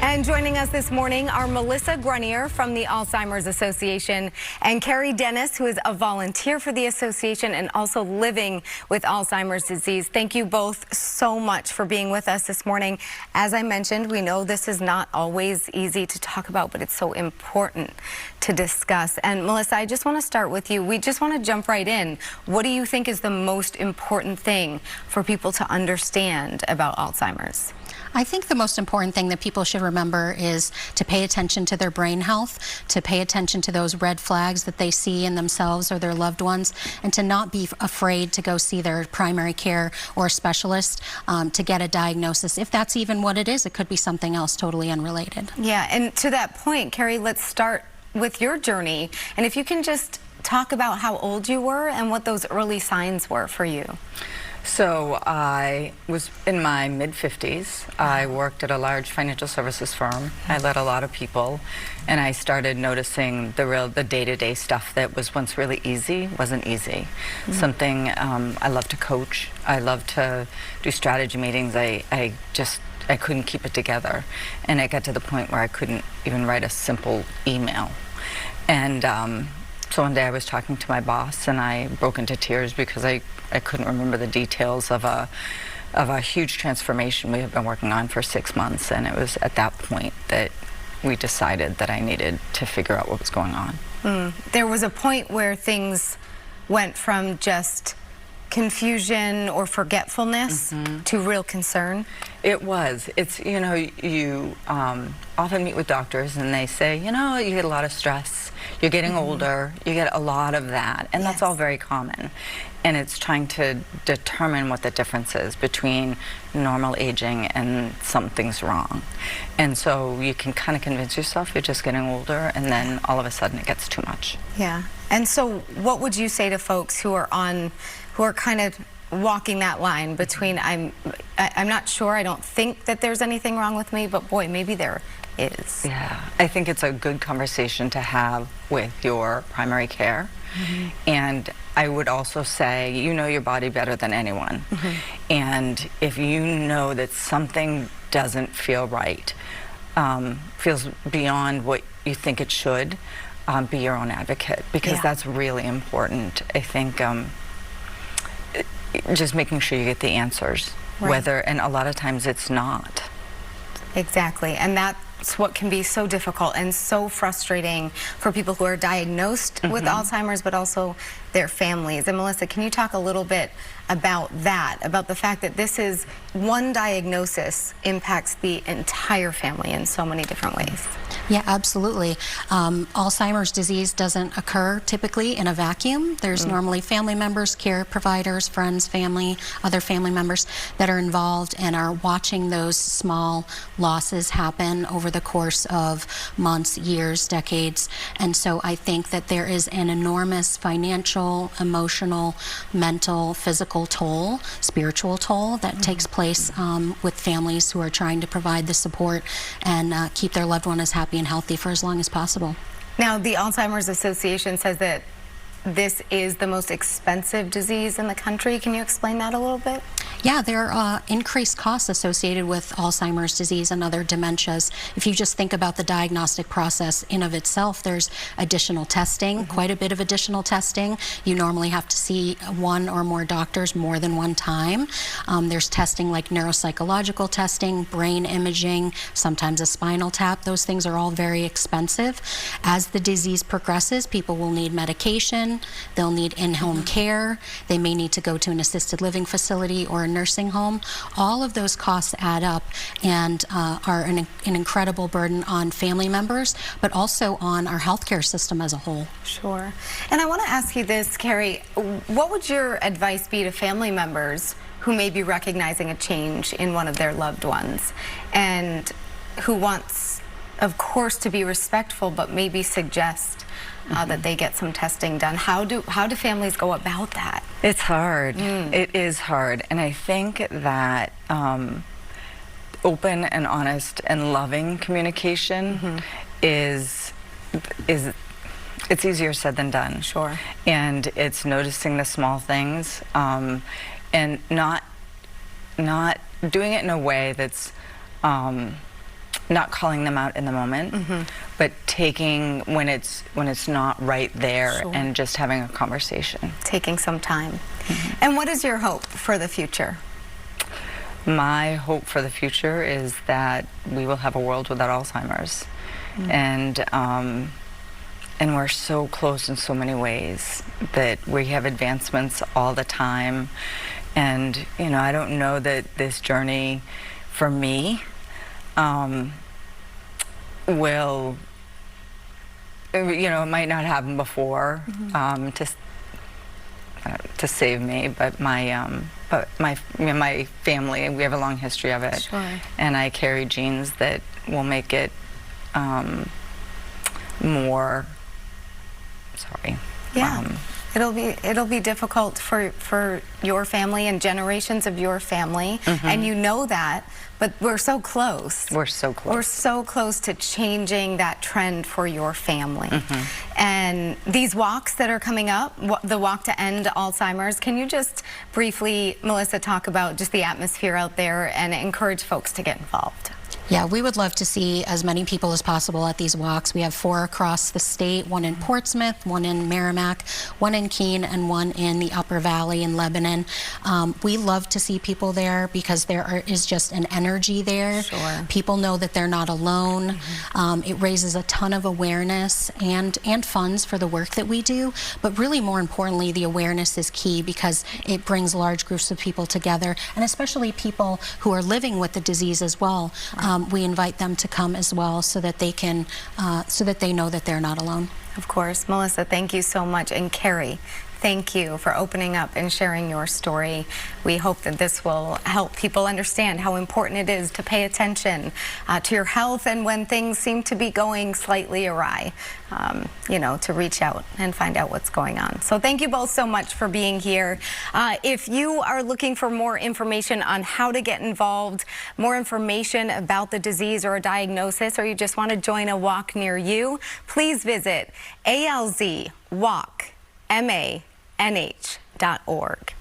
And joining us this morning are Melissa Grenier from the Alzheimer's Association and Kerry Denise, who is a volunteer for the association and also living with Alzheimer's disease. Thank you both so much for being with us this morning. As I mentioned, we know this is not always easy to talk about, but it's so important to discuss. And Melissa, I just want to start with you. We just want to jump right in. What do you think is the most important thing for people to understand about Alzheimer's? I think the most important thing that people should remember is to pay attention to their brain health, to pay attention to those red flags that they see in themselves or their loved ones, and to not be afraid to go see their primary care or specialist to get a diagnosis. If that's even what it is, it could be something else totally unrelated. Yeah, and to that point, Kerry, let's start with your journey. And if you can just talk about how old you were and what those early signs were for you. So I was in my mid-50s. I worked at a large financial services firm. I led a lot of people, and I started noticing the day-to-day stuff that was once really easy wasn't easy. Something I love to coach. I love to do strategy meetings. I couldn't keep it together, and it got to the point where I couldn't even write a simple email. And so one day I was talking to my boss, and I broke into tears because I couldn't remember the details of a huge transformation we had been working on for 6 months, and it was at that point that we decided that I needed to figure out what was going on. There was a point where things went from just confusion or forgetfulness to real concern? It was. It's, you know, you often meet with doctors and they say, you know, you get a lot of stress, you're getting older, you get a lot of that, and that's all very common. And it's trying to determine what the difference is between normal aging and something's wrong. And so you can kind of convince yourself you're just getting older, and then all of a sudden it gets too much. Yeah. And so what would you say to folks who are kind of walking that line between I'm not sure, I don't think that there's anything wrong with me, but boy, maybe there is? Yeah, I think it's a good conversation to have with your primary care. And I would also say, you know your body better than anyone. And if you know that something doesn't feel right, feels beyond what you think it should, be your own advocate, because that's really important. I think just making sure you get the answers, and a lot of times it's not. Exactly, and that's what can be so difficult and so frustrating for people who are diagnosed with Alzheimer's, but also their families. And Melissa, can you talk a little bit about that, about the fact that this is one diagnosis impacts the entire family in so many different ways? Yeah, absolutely. Alzheimer's disease doesn't occur typically in a vacuum. There's normally family members, care providers, friends, family, other family members that are involved and are watching those small losses happen over the course of months, years, decades. And so I think that there is an enormous financial, emotional, mental, physical toll, spiritual toll that takes place with families who are trying to provide the support and keep their loved one as happy and healthy for as long as possible. Now, the Alzheimer's Association says that this is the most expensive disease in the country. Can you explain that a little bit? Yeah, there are increased costs associated with Alzheimer's disease and other dementias. If you just think about the diagnostic process in of itself, there's additional testing, quite a bit of additional testing. You normally have to see one or more doctors more than one time. There's testing like neuropsychological testing, brain imaging, sometimes a spinal tap. Those things are all very expensive. As the disease progresses, people will need medication, they'll need in-home care, they may need to go to an assisted living facility or a nursing home. All of those costs add up and are an incredible burden on family members, but also on our healthcare system as a whole. Sure. And I want to ask you this, Kerry, what would your advice be to family members who may be recognizing a change in one of their loved ones and who wants, of course, to be respectful, but maybe suggest that they get some testing done? How do families go about that? It's hard. It is hard, and I think that open and honest and loving communication is it's easier said than done. Sure. And it's noticing the small things and not doing it in a way that's not calling them out in the moment, but taking when it's not right there, Sure. and just having a conversation. Taking some time. And what is your hope for the future? My hope for the future is that we will have a world without Alzheimer's, and we're so close in so many ways, that we have advancements all the time, and you know, I don't know that this journey for me will, you know, it might not happen before to save me, but my family, we have a long history of it. Sure. And I carry genes that will make it more, sorry. Yeah. It'll be difficult for your family and generations of your family, and you know that, but we're so close. We're so close. We're so close to changing that trend for your family. And these walks that are coming up, the Walk to End Alzheimer's, can you just briefly, Melissa, talk about just the atmosphere out there and encourage folks to get involved? Yeah, we would love to see as many people as possible at these walks. We have 4 across the state, 1 in Portsmouth, 1 in Merrimack, 1 in Keene, and 1 in the Upper Valley in Lebanon. We love to see people there because there is just an energy there. Sure. People know that they're not alone. It raises a ton of awareness and funds for the work that we do. But really, more importantly, the awareness is key because it brings large groups of people together, and especially people who are living with the disease as well. We invite them to come as well so that they can, so that they know that they're not alone. Of course. Melissa, thank you so much. And Kerry, thank you for opening up and sharing your story. We hope that this will help people understand how important it is to pay attention to your health, and when things seem to be going slightly awry, you know, to reach out and find out what's going on. So thank you both so much for being here. If you are looking for more information on how to get involved, more information about the disease or a diagnosis, or you just want to join a walk near you, please visit alzwalkmanh.org.